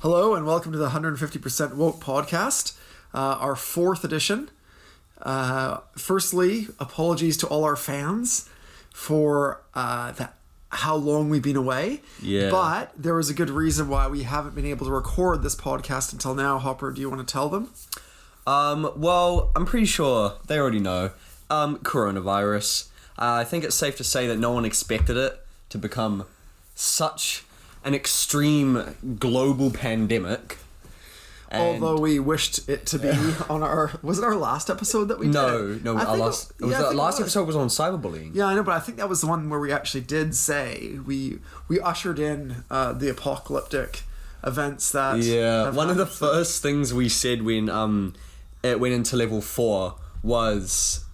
Hello and welcome to the 150% Woke podcast, our fourth edition. Firstly, apologies to all our fans for how long we've been away. Yeah. But there was a good reason why we haven't been able to record this podcast until now. Hopper, do you want to tell them? Well, I'm pretty sure they already know. Coronavirus. I think it's safe to say that no one expected it to become such an extreme global pandemic. Although we wished it to be on our... Was it our last episode that we did? No, our last episode was on cyberbullying. Yeah, I know, but I think that was the one where we actually did say we ushered in the apocalyptic events that... Yeah, one of the first things we said when it went into level 4 was,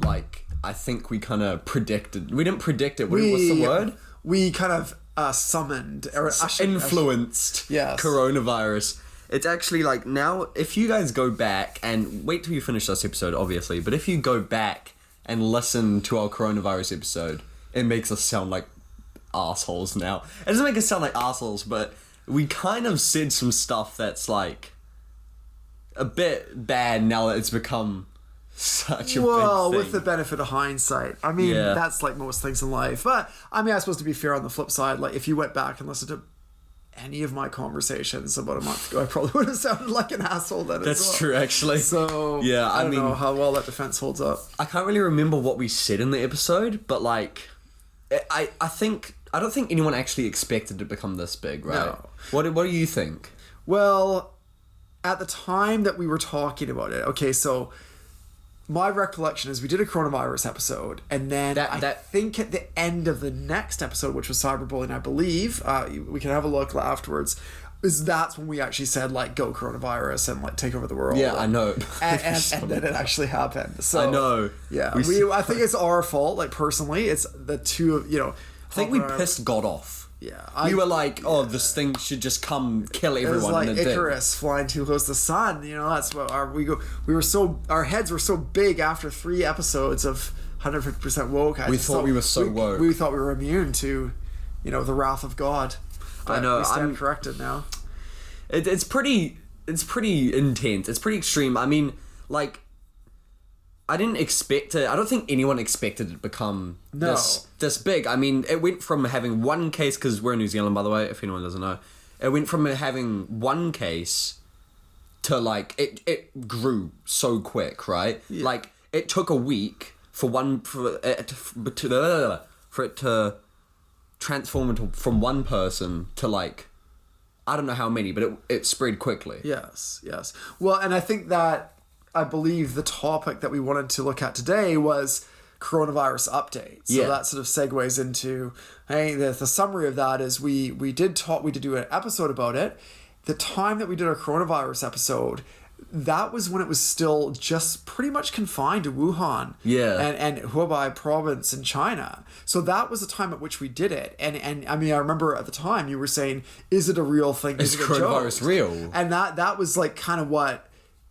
like, I think we kind of predicted... We didn't predict it. What's the word? We kind of summoned... or influenced coronavirus. It's actually, like, now, if you guys go back, and wait till you finish this episode, obviously, but if you go back and listen to our coronavirus episode, it makes us sound like assholes now. It doesn't make us sound like assholes, but we kind of said some stuff that's, like, a bit bad now that it's become such a big thing. Well, with the benefit of hindsight. I mean, that's like most things in life. But, I mean, I suppose to be fair on the flip side, like, if you went back and listened to any of my conversations about a month ago, I probably would have sounded like an asshole then. That's true, actually. So, yeah, I don't know how well that defense holds up. I can't really remember what we said in the episode, but, like, I don't think anyone actually expected it to become this big, right? No. What do you think? Well, at the time that we were talking about it, okay, so my recollection is we did a coronavirus episode, and then I think at the end of the next episode, which was cyberbullying, I believe, we can have a look afterwards, that's when we actually said, like, go coronavirus and, like, take over the world. Yeah, I know. And then it actually happened. So, I know. Yeah, I think it's our fault, like, personally. It's the two of, I think we pissed God off. Yeah. We were like, this thing should just come kill everyone. It was like and it Icarus flying too close to the sun. That's what our heads were so big after 3 episodes of 150% woke. We thought we were so woke. We thought we were immune to, the wrath of God. But I know. We stand corrected now. It's pretty intense. It's pretty extreme. I mean, like, I didn't expect it. I don't think anyone expected it to become this big. I mean, it went from having one case, because we're in New Zealand, by the way, if anyone doesn't know. It went from having one case to, like, it grew so quick, right? Yeah. Like, it took a week for it to transform from one person to, like, I don't know how many, but it spread quickly. Yes. Well, and I think that, I believe the topic that we wanted to look at today was coronavirus updates. So that sort of segues into, the summary of that is we did do an episode about it. The time that we did our coronavirus episode, that was when it was still just pretty much confined to Wuhan and Hubei province in China. So that was the time at which we did it. And I mean, I remember at the time you were saying, is it a real thing? Is coronavirus real? And that was like kind of what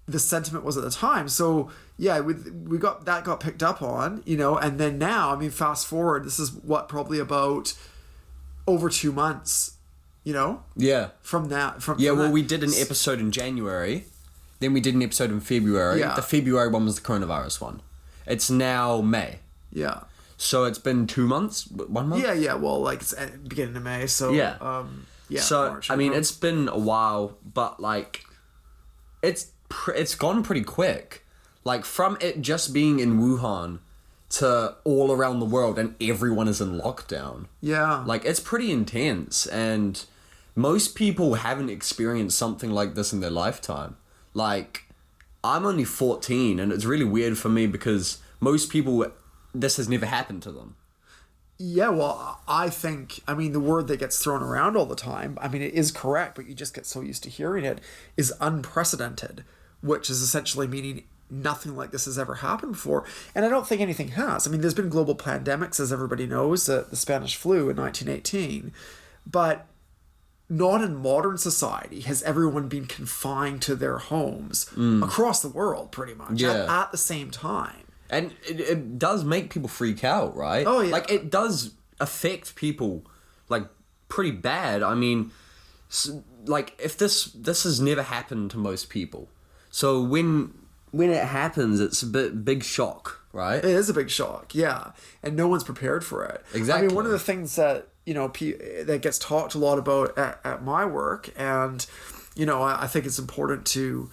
the sentiment was at the time. So we got picked up on, and then now, I mean, fast forward, this is probably about over 2 months, from that. We did an episode in January, then we did an episode in February. The February one was the coronavirus one. It's now May. Yeah. So it's been 2 months, 1 month. Yeah. Well, like, it's beginning of May. So So March, I mean, it's been a while, but, like, it's gone pretty quick. Like, from it just being in Wuhan to all around the world and everyone is in lockdown. Yeah. Like, it's pretty intense, and most people haven't experienced something like this in their lifetime. Like, I'm only 14, and it's really weird for me because most people, this has never happened to them. Yeah, well, I think, I mean, the word that gets thrown around all the time, I mean, it is correct, but you just get so used to hearing it, is unprecedented, which is essentially meaning nothing like this has ever happened before. And I don't think anything has. I mean, there's been global pandemics, as everybody knows, the Spanish flu in 1918, but not in modern society has everyone been confined to their homes across the world, pretty much, at the same time. And it does make people freak out, right? Oh, yeah. Like, it does affect people, like, pretty bad. I mean, like if this has never happened to most people, so when it happens, it's a big shock, right? It is a big shock, yeah, and no one's prepared for it. Exactly. I mean, one of the things that that gets talked a lot about at my work, and I think it's important to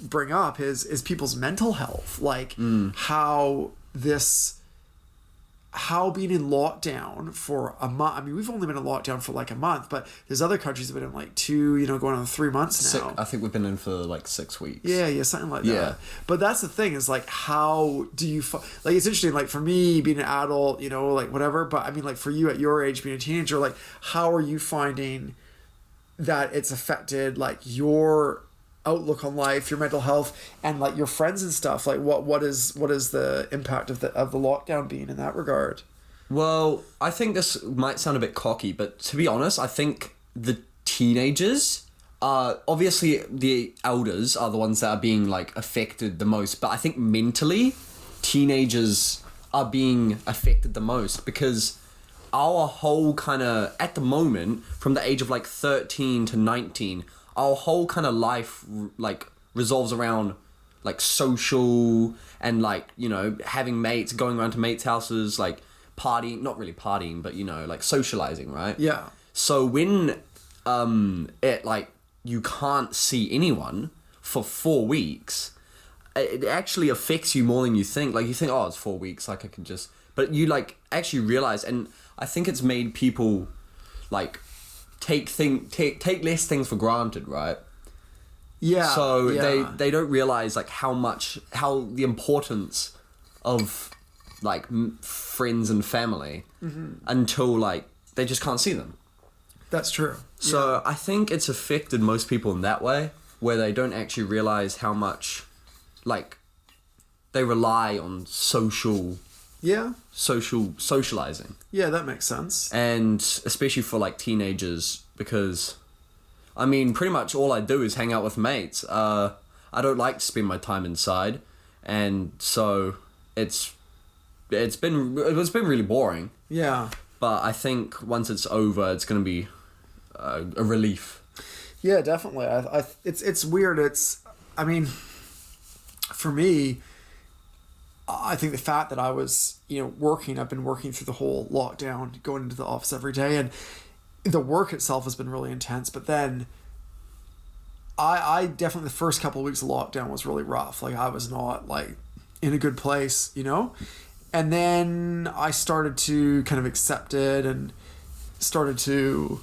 bring up is people's mental health, like how being in lockdown for a month. I mean, we've only been in lockdown for like a month, but there's other countries that have been in like 2, going on 3 months now. I think we've been in for like 6 weeks. Yeah, something like that. Yeah. But that's the thing is like, how do you like? It's interesting. Like for me, being an adult, like whatever. But I mean, like for you at your age, being a teenager, like how are you finding that it's affected like your outlook on life, your mental health, and like your friends and stuff? Like what is the impact of the lockdown being in that regard? Well, I think this might sound a bit cocky, but to be honest, I think the teenagers are obviously, the elders are the ones that are being like affected the most, but I think mentally teenagers are being affected the most, because our whole kind of, at the moment, from the age of like 13 to 19, our whole kind of life like resolves around like social and like having mates, going around to mates' houses, like partying, not really partying, but like socializing, right? Yeah. So when it like you can't see anyone for 4 weeks, it actually affects you more than you think. Like you think, oh, it's 4 weeks, like I can just, but you like actually realize, and I think it's made people like take less things for granted, right? Yeah. So they don't realize like how the importance of like friends and family until like they just can't see them. That's true. So I think it's affected most people in that way, where they don't actually realize how much like they rely on socializing. Yeah, that makes sense. And especially for like teenagers, because I mean, pretty much all I do is hang out with mates. I don't like to spend my time inside, and so it's been really boring. Yeah. But I think once it's over, it's gonna be a relief. Yeah, definitely. It's weird. I mean, for me, I think the fact that I was, I've been working through the whole lockdown, going into the office every day, and the work itself has been really intense. But then I definitely, the first couple of weeks of lockdown was really rough. Like I was not like in a good place, and then I started to kind of accept it and started to,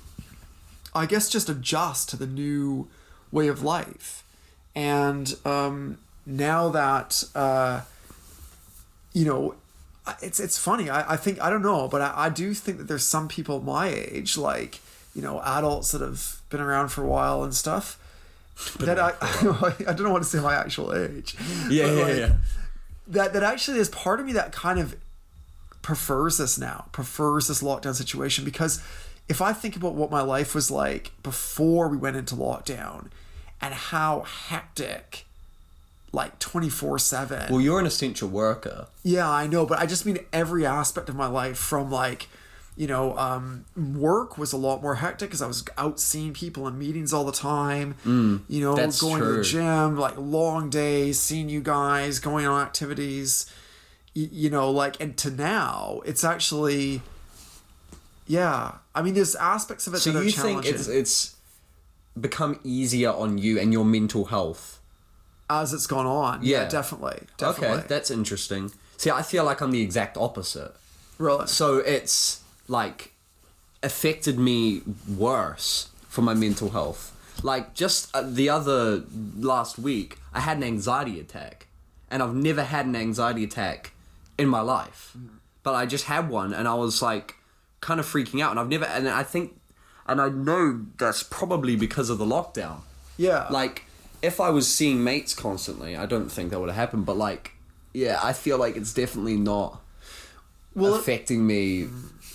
I guess, just adjust to the new way of life. And now that, it's funny. I think, I don't know, but I do think that there's some people my age, like, adults that have been around for a while and stuff, that I don't know what to say my actual age. Yeah. That actually there's part of me that kind of prefers this lockdown situation, because if I think about what my life was like before we went into lockdown and how hectic, like 24/7. Well, you're an essential worker. Yeah, I know, but I just mean every aspect of my life, from like, work was a lot more hectic because I was out seeing people in meetings all the time, That's going true. to the gym, like long days, seeing you guys, going on activities, and to now, it's actually, yeah. I mean, there's aspects of it that are challenging. So you think it's become easier on you and your mental health as it's gone on? Yeah, definitely. Okay, that's interesting. See, I feel like I'm the exact opposite. Really? So it's like affected me worse for my mental health. Like just last week, I had an anxiety attack, and I've never had an anxiety attack in my life, but I just had one, and I was like kind of freaking out, and I know that's probably because of the lockdown. Yeah. Like if I was seeing mates constantly, I don't think that would have happened, but like, yeah, I feel like it's definitely not affecting me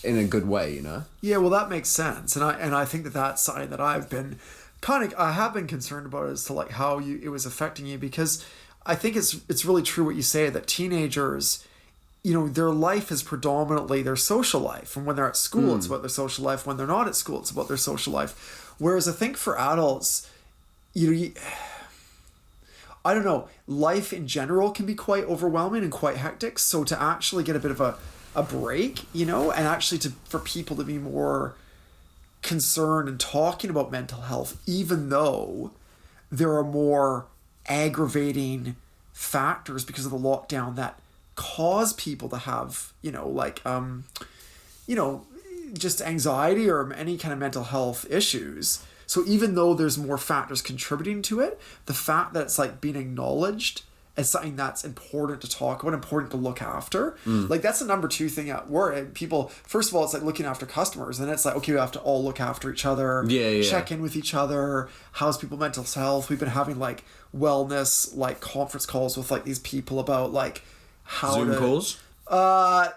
in a good way, Yeah, well, that makes sense, and I think that's something that I've been I have been concerned about, as to like how it was affecting you, because I think it's really true what you say, that teenagers, their life is predominantly their social life. And when they're at school, it's about their social life. When they're not at school, it's about their social life. Whereas I think for adults, I don't know, life in general can be quite overwhelming and quite hectic. So to actually get a bit of a break, and actually for people to be more concerned and talking about mental health, even though there are more aggravating factors because of the lockdown that cause people to have, just anxiety or any kind of mental health issues. So even though there's more factors contributing to it, the fact that it's like being acknowledged as something that's important to talk about, important to look after, like that's the number 2 thing at work. And people, first of all, it's like looking after customers, and it's like, okay, we have to all look after each other, check in with each other. How's people's mental health? We've been having like wellness, like conference calls with like these people about like how Zoom calls. I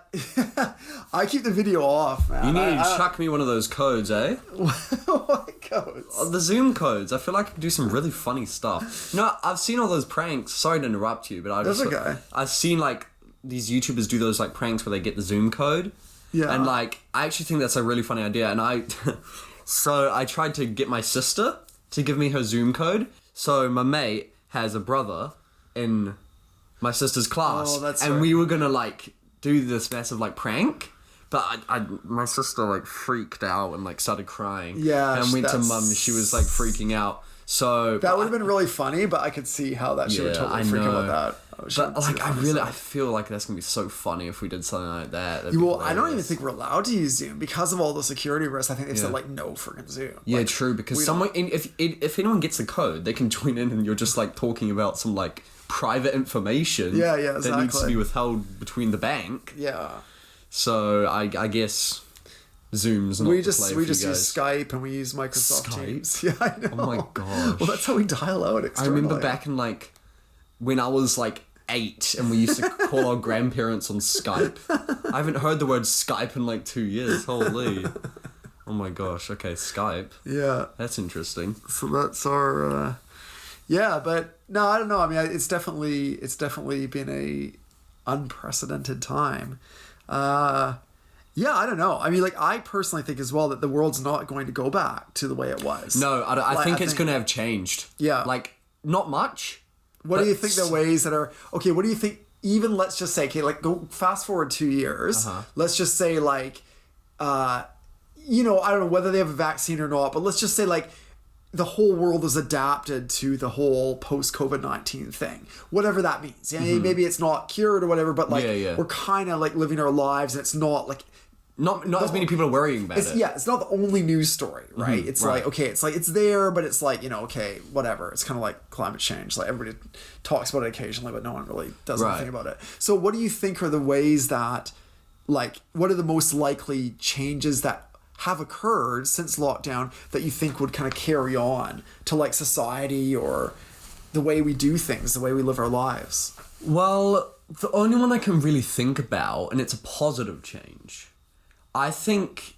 keep the video off, man. You need to chuck me one of those codes, eh? What codes? The Zoom codes. I feel like I can do some really funny stuff. No, I've seen all those pranks. Sorry to interrupt you, but I've seen like these YouTubers do those like pranks where they get the Zoom code. Yeah. And like, I actually think that's a really funny idea. And so I tried to get my sister to give me her Zoom code. So my mate has a brother in my sister's class, and we were gonna like do this massive like prank, but my sister like freaked out and like started crying. Yeah, and went to mum. She was like freaking out. So that would have been really funny, but I could see how that she would totally freak out about that. But like, I feel like that's gonna be so funny if we did something like that. Well, I don't even think we're allowed to use Zoom because of all the security risks. I think they've said like no freaking Zoom. Yeah, like, true. Because if anyone gets the code, they can join in, and you're just like talking about some like private information. Yeah, exactly. That needs to be withheld between the bank. Yeah. So I guess Zoom's not we just use Skype and we use Microsoft Teams. Yeah, I know. Oh my gosh. Well, that's how we dial out externally. I remember back in like when I was like 8 and we used to call our grandparents on Skype. I haven't heard the word Skype in like 2 years. Holy. Oh my gosh. Okay, Skype. Yeah. That's interesting. So that's our yeah, but no, I don't know. I mean, it's definitely been a unprecedented time. Yeah, I don't know. I mean, like, I personally think as well that the world's not going to go back to the way it was. No, I think it's going to have changed. Yeah. Like, not much. What do you think the ways that are... Okay, what do you think... Even, let's just say, okay, like, go fast forward 2 years. Let's just say, like, I don't know whether they have a vaccine or not, but let's just say, like, the whole world is adapted to the whole post-COVID-19 thing. Whatever that means. Yeah, maybe it's not cured or whatever, but, like, we're kind of, like, living our lives, and it's not, like... Not as many people are worrying about it. Yeah, it's not the only news story, right? It's like, okay, it's like, it's there, but it's like, okay, whatever. It's kind of like climate change. Like, everybody talks about it occasionally, but no one really does anything about it. So what do you think are the ways that, like, what are the most likely changes that have occurred since lockdown that you think would kind of carry on to, like, society or the way we do things, the way we live our lives? Well, the only one I can really think about, and it's a positive change... I think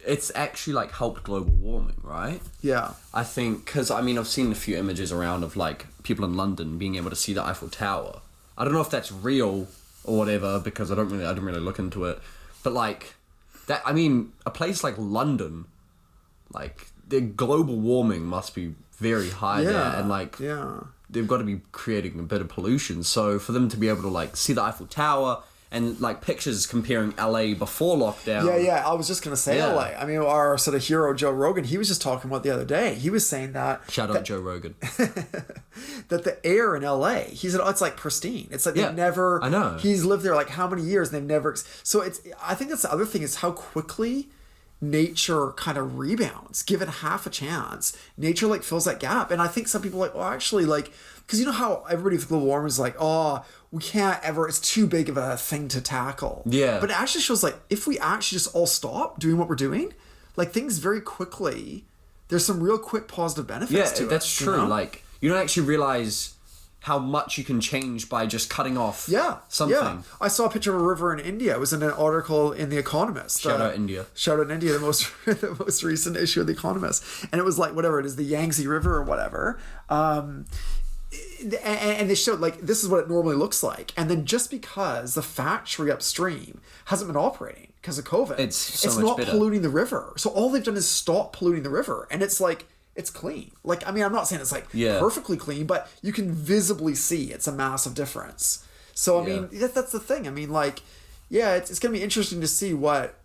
it's actually, like, helped global warming, right? Yeah. I think, because, I mean, I've seen a few images around of, like, people in London being able to see the Eiffel Tower. I don't know if that's real or whatever, because I didn't really look into it. But, like, that, I mean, a place like London, like, the global warming must be very high there. And, like, they've got to be creating a bit of pollution. So, for them to be able to, like, see the Eiffel Tower... And, like, pictures comparing LA before lockdown. Yeah, I was just going to say LA. I mean, our sort of hero, Joe Rogan, he was just talking about the other day. He was saying that... Shout out Joe Rogan. that the air in LA, he said, it's like pristine. It's like they've never... I know. He's lived there, like, how many years, and they've never... So it's... I think that's the other thing, is how quickly nature kind of rebounds. Given half a chance, nature, like, fills that gap. And I think some people are like, well, actually, like... Because you know how everybody with global warming is like, we can't ever, it's too big of a thing to tackle. Yeah. But it actually shows, like, if we actually just all stop doing what we're doing, like, things very quickly, there's some real quick positive benefits to it. Yeah, that's true. You know? Like, you don't actually realize how much you can change by just cutting off something. Yeah. I saw a picture of a river in India. It was in an article in The Economist. Shout out India. Shout out India, the most recent issue of The Economist. And it was like, whatever it is, the Yangtze River or whatever. and they showed like this is what it normally looks like, and then just because the factory upstream hasn't been operating because of COVID, it's not polluting the river. So all they've done is stop polluting the river, and it's like it's clean. Like I mean, I'm not saying it's like perfectly clean, but you can visibly see it's a massive difference. So I mean, that's the thing. I mean, like, yeah, it's going to be interesting to see what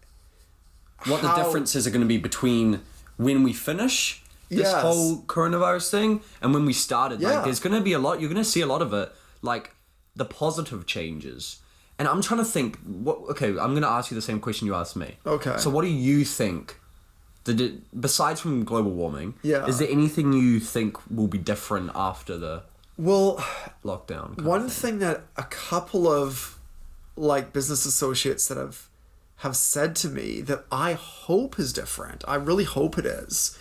the differences are going to be between when we finish this whole coronavirus thing and when we started. Like, there's going to be a lot. You're going to see a lot of it, like the positive changes. And I'm trying to think. Okay, I'm going to ask you the same question you asked me. Okay. So, what do you think? Besides from global warming, is there anything you think will be different after the lockdown? One thing that a couple of like business associates that have said to me that I hope is different. I really hope it is.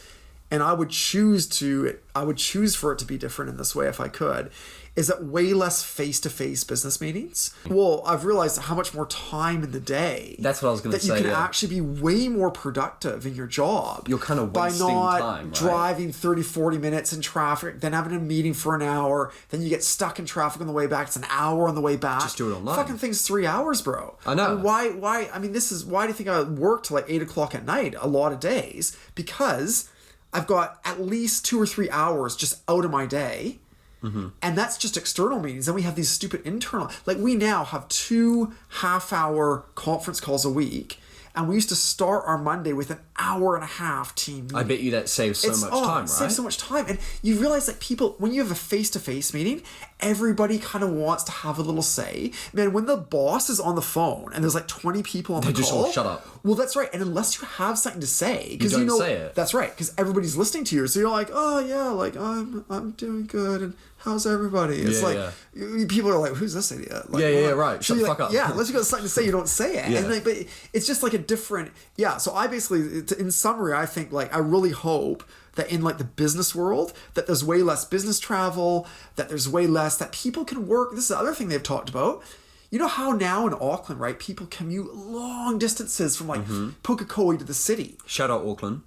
And I would choose for it to be different in this way if I could, is that way less face-to-face business meetings. Well, I've realized how much more time in the day. That's what I was going to say. That you can actually be way more productive in your job. You're kind of wasting time, right? By not driving 30, 40 minutes in traffic, then having a meeting for an hour, then you get stuck in traffic on the way back. It's an hour on the way back. Just do it online. Fucking thing's 3 hours, bro. I know. I mean, why? I mean, why do you think I work till like 8 o'clock at night a lot of days? Because I've got at least 2 or 3 hours just out of my day. Mm-hmm. And that's just external meetings. Then we have these stupid internal. Like we now have 2 half-hour conference calls a week. And we used to start our Monday with an hour and a half team meeting. I bet you that saves so much time, right? It saves so much time. And you realize that people, when you have a face-to-face meeting, everybody kind of wants to have a little say. Man, when the boss is on the phone and there's like 20 people on the call. They just all shut up. Well, that's right. And unless you have something to say. Because you don't say it. That's right. Because everybody's listening to you. So you're like, oh yeah, like I'm doing good. And how's everybody? It's people are like, who's this idiot? Like, right. Shut the fuck up. Yeah, unless you got something to say, you don't say it. And like, but it's just like a different. Yeah. So I basically, in summary, I think like I really hope that in like the business world that there's way less business travel, that there's way less that people can work. This is the other thing they've talked about. You know how now in Auckland, right, people commute long distances from like Pukekohe to the city. Shout out Auckland.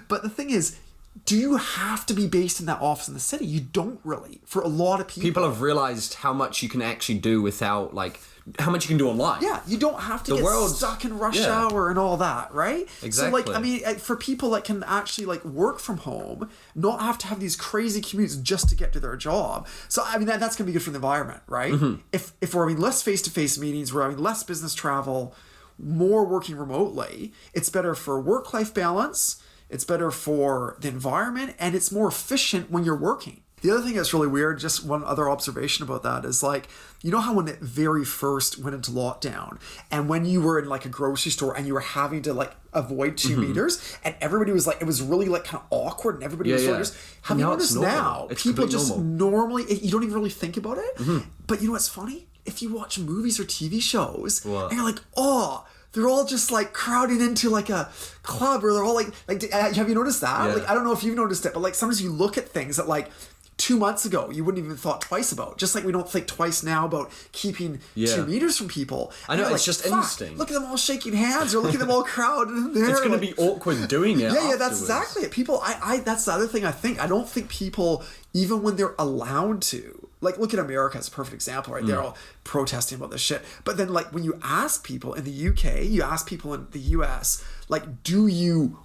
But the thing is, do you have to be based in that office in the city? You don't really. For a lot of people. People have realized how much you can actually do without, like, how much you can do online. Yeah, you don't have to get stuck in rush hour and all that, right? Exactly. So, like, I mean, for people that can actually, like, work from home, not have to have these crazy commutes just to get to their job. So, I mean, that's going to be good for the environment, right? Mm-hmm. If we're having less face-to-face meetings, we're having less business travel, more working remotely, it's better for work-life balance. It's better for the environment, and it's more efficient when you're working. The other thing that's really weird, just one other observation about that is like, you know how when it very first went into lockdown and when you were in like a grocery store and you were having to like avoid 2 meters and everybody was like, it was really like kind of awkward and everybody was sort of just, have you noticed now, people just normally, you don't even really think about it. Mm-hmm. But you know what's funny? If you watch movies or TV shows and you're like, oh, they're all just like crowding into like a club, or they're all like have you noticed that? Yeah. Like, I don't know if you've noticed it, but like sometimes you look at things that like 2 months ago you wouldn't even thought twice about. Just like we don't think twice now about keeping 2 meters from people. I know, it's just interesting. Look at them all shaking hands, or look at them all crowded in there. It's going to be awkward doing it. Yeah, that's exactly it. People, I that's the other thing I think. I don't think people, even when they're allowed to, like, look at America as a perfect example, right? They're all protesting about this shit. But then, like, when you ask people in the UK, you ask people in the US, like, do you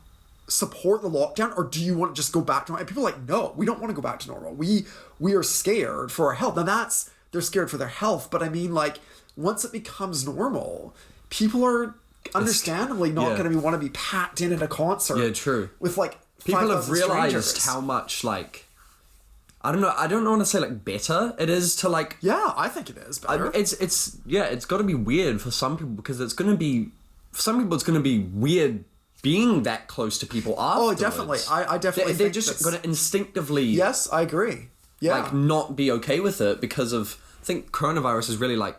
support the lockdown or do you want to just go back to normal? And people are like, no, we don't want to go back to normal. We are scared for our health. Now, they're scared for their health. But I mean, like, once it becomes normal, people are understandably not going to want to be packed in at a concert. Yeah, true. With, like, people have realized strangers. How much, like, I don't know. I don't want to say like better it is to like. Yeah, I think it is better. It's got to be weird for some people because it's going to be for some people it's going to be weird being that close to people afterwards. Oh, definitely. I definitely. They're just going to instinctively. Yes, I agree. Yeah, like not be okay with it because of I think coronavirus has really like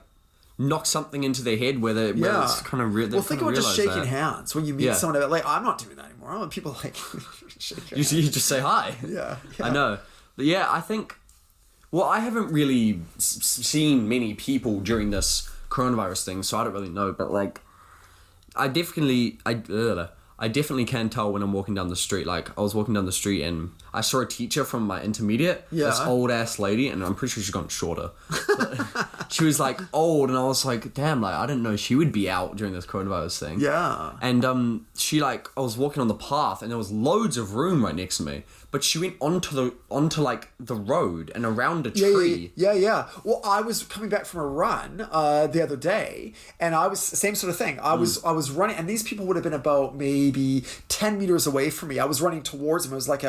knocked something into their head where it's kind of real. Well, think about just shaking hands when you meet someone. Like, I'm not doing that anymore. I want people like shake your hands. You just say hi. Yeah, I know. But yeah, I think, well, I haven't really seen many people during this coronavirus thing, so I don't really know. But like, I I definitely can tell when I'm walking down the street. Like, I was walking down the street and I saw a teacher from my intermediate. Yeah. This old-ass lady, and I'm pretty sure she's gotten shorter. She was, like, old, and I was like, damn, like, I didn't know she would be out during this coronavirus thing. Yeah. And she, like, I was walking on the path, and there was loads of room right next to me. But she went onto the road and around a tree. Yeah. Well, I was coming back from a run the other day, and I was same sort of thing. I was running, and these people would have been about maybe 10 meters away from me. I was running towards them. It was like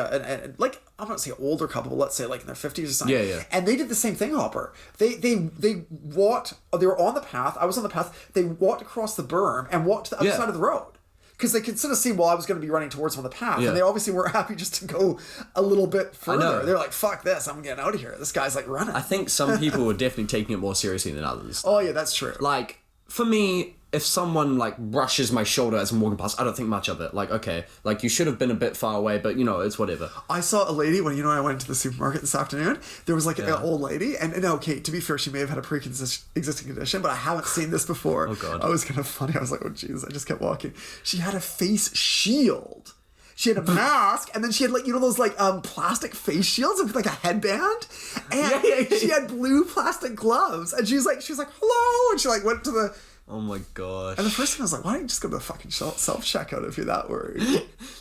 like I'm not saying older couple, but let's say like in their 50s or something. Yeah. And they did the same thing, Hopper. They walked. They were on the path. I was on the path. They walked across the berm and walked to the other side of the road. Because they could sort of see, well, I was going to be running towards them on the path. Yeah. And they obviously weren't happy just to go a little bit further. know. They're like, fuck this, I'm getting out of here. This guy's like running. I think some people were definitely taking it more seriously than others. Oh, yeah, that's true. Like, for me, if someone, like, brushes my shoulder as I'm walking past, I don't think much of it. Like, okay, like, you should have been a bit far away, but, you know, it's whatever. I saw a lady when I went to the supermarket this afternoon. There was like an old lady, and okay, to be fair, she may have had a pre-existing condition, but I haven't seen this before. Oh, God. I was kind of funny. I was like, oh, jeez, I just kept walking. She had a face shield. She had a mask, and then she had, like, you know those, like, plastic face shields with, like, a headband? And she had blue plastic gloves, and she was like, hello, and she, like, went to the... Oh my gosh. And the first thing I was like, why don't you just go to the fucking self-checkout if you're that worried?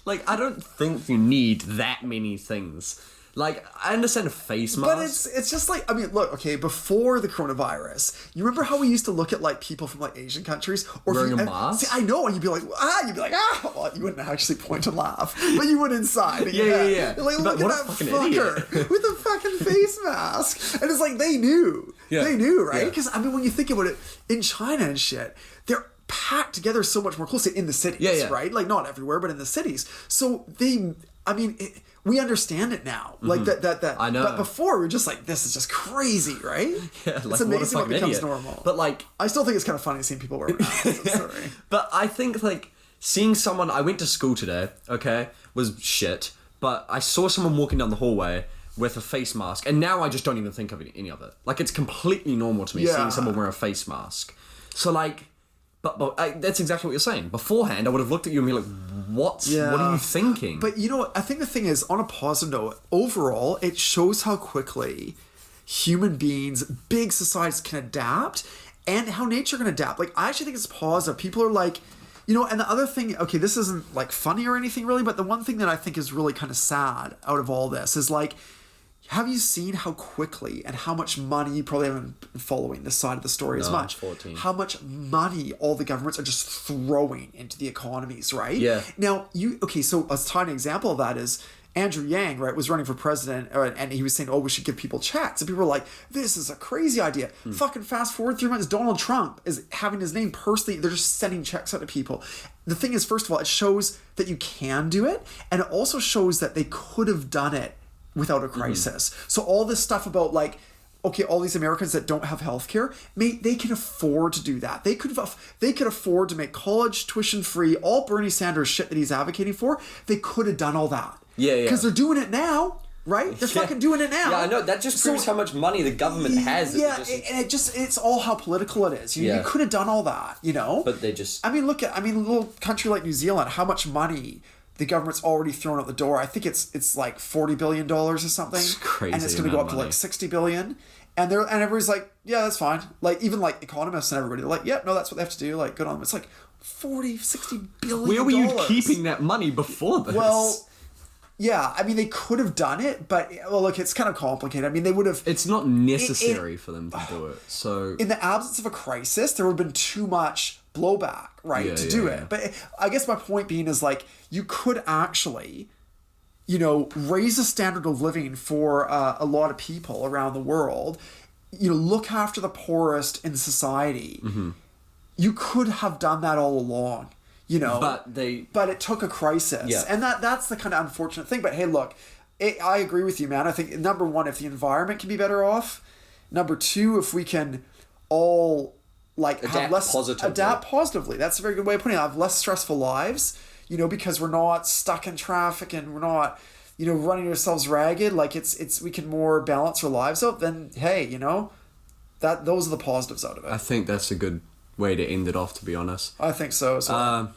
Like, I don't think you need that many things. Like, I understand a face mask. But it's just like, I mean, look, okay, before the coronavirus, you remember how we used to look at, like, people from, like, Asian countries? Or wearing a See, mask? I know, and you'd be like, well, you wouldn't actually point and laugh, but you would inside. Yeah. You're like, look at that fucker with a fucking face mask. And it's like, they knew. Yeah. They knew, right? Yeah. Because, I mean, when you think about it, in China and shit, they're packed together so much more closely in the cities, right? Like, not everywhere, but in the cities. So we understand it now. Like that. I know. But before we were just like, this is just crazy, right? Yeah, like, it's amazing what becomes idiot. normal. But like, I still think it's kind of funny seeing people wear masks. Sorry. But I think like seeing someone. I went to school today. Okay, was shit. But I saw someone walking down the hallway with a face mask, and now I just don't even think of any of it. Like, it's completely normal to me seeing someone wear a face mask. So like. But that's exactly what you're saying. Beforehand, I would have looked at you and be like, what are you thinking? But you know what? I think the thing is, on a positive note, overall, it shows how quickly human beings, big societies can adapt and how nature can adapt. Like, I actually think it's positive. People are like, you know, and the other thing, okay, this isn't like funny or anything really, but the one thing that I think is really kind of sad out of all this is like, have you seen how quickly and how much money, you probably haven't been following this side of the story as much, 14. how much money all the governments are just throwing into the economies, right? Yeah. Now, so a tiny example of that is Andrew Yang, right, was running for president, and he was saying, we should give people checks. And people were like, this is a crazy idea. Fucking fast forward 3 months, Donald Trump is having his name personally, they're just sending checks out to people. The thing is, first of all, it shows that you can do it, and it also shows that they could have done it without a crisis. So all this stuff about like, okay, all these Americans that don't have healthcare, they can afford to do that. They could afford to make college tuition free, all Bernie Sanders shit that he's advocating for. They could have done all that. Yeah. Because they're doing it now, right? They're fucking doing it now. Yeah, I know. That just proves how much money the government has. Yeah, and it's all how political it is. You could have done all that, you know? But they just... I mean, a little country like New Zealand, how much money the government's already thrown out the door. I think it's like $40 billion or something. It's crazy. And it's going to go up to like $60 billion. And everybody's like, yeah, that's fine. Like, even like economists and everybody, they're like, yeah, no, that's what they have to do. Like, good on them. It's like $60 billion. Where were you keeping that money before this? Well, yeah, I mean, they could have done it, but, well, look, it's kind of complicated. I mean, they would have... It's not necessary for them to do it, so... In the absence of a crisis, there would have been too much blowback, right, to do it. But I guess my point being is, like, you could actually, you know, raise the standard of living for a lot of people around the world, you know, look after the poorest in society. Mm-hmm. You could have done that all along, you know. But it took a crisis. Yeah. And that's the kind of unfortunate thing. But hey, look, I agree with you, man. I think, number one, if the environment can be better off. Number two, if we can all... like adapt positively. That's a very good way of putting it. Have less stressful lives, you know, because we're not stuck in traffic and we're not, you know, running ourselves ragged. Like it's we can more balance our lives out. Then hey, you know, those are the positives out of it. I think that's a good way to end it off, to be honest. I think so as well.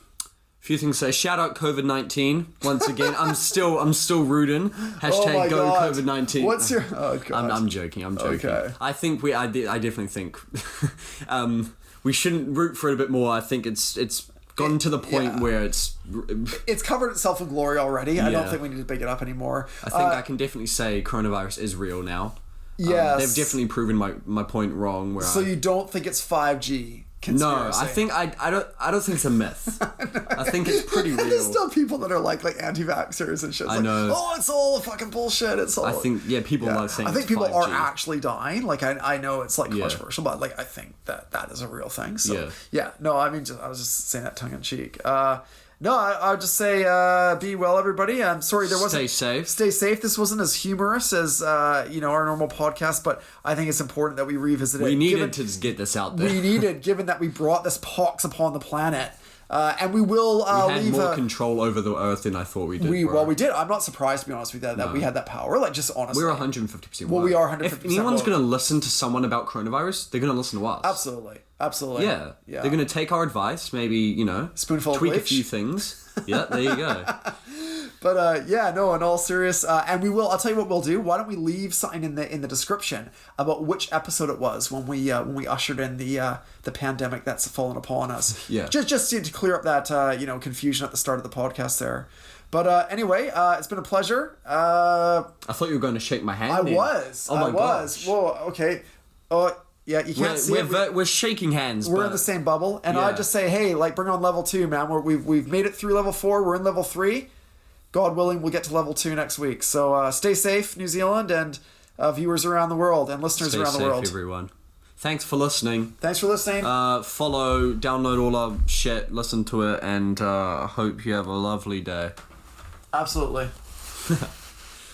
If few things to say. Shout out COVID-19 once again. I'm still rooting. Hashtag go God. COVID-19. What's your? Oh God. I'm joking. Okay. I think I definitely think we shouldn't root for it a bit more. I think it's gotten to the point where it's covered itself in glory already. I don't think we need to big it up anymore. I think I can definitely say coronavirus is real now. Yes. They've definitely proven my point wrong. So you don't think it's 5G? Conspiracy. No, I think I don't think it's a myth. I think it's pretty real. There's still people that are like anti-vaxxers and shit. It's I know. Oh, it's all fucking bullshit. It's all. I think people are saying. I think it's people 5G. are actually dying. Like I know it's like controversial, but like I think that is a real thing. So no, I mean I was just saying that tongue in cheek. No, I would just say be well, everybody. I'm sorry there wasn't. Stay safe. Stay safe. This wasn't as humorous as our normal podcast, but I think it's important that we revisit it. We needed to just get this out there. We needed, given that we brought this pox upon the planet. And we will we had more control over the earth than I thought we did. We did. I'm not surprised, to be honest with you, that we had that power. Like, just honestly. We're 150%. Well, we are 150%. If anyone's going to listen to someone about coronavirus, they're going to listen to us. Absolutely. Yeah. They're going to take our advice, maybe, spoonful tweak of bleach. a few things. Yeah, there you go. But no, in all serious, and we will. I'll tell you what we'll do. Why don't we leave something in the description about which episode it was when we ushered in the pandemic that's fallen upon us. Yeah. Just to clear up that confusion at the start of the podcast there. But anyway, it's been a pleasure. I thought you were going to shake my hand. I was. Oh my gosh. Whoa. Okay. Oh. Yeah, you can't see it. We're shaking hands. We're in the same bubble, and I just say, hey, like, bring on level 2, man. We've made it through level 4. We're in level 3. God willing, we'll get to level 2 next week. So stay safe, New Zealand, and viewers around the world and listeners around the world. Stay safe, everyone. Thanks for listening. Follow, download all our shit, listen to it, and hope you have a lovely day. Absolutely.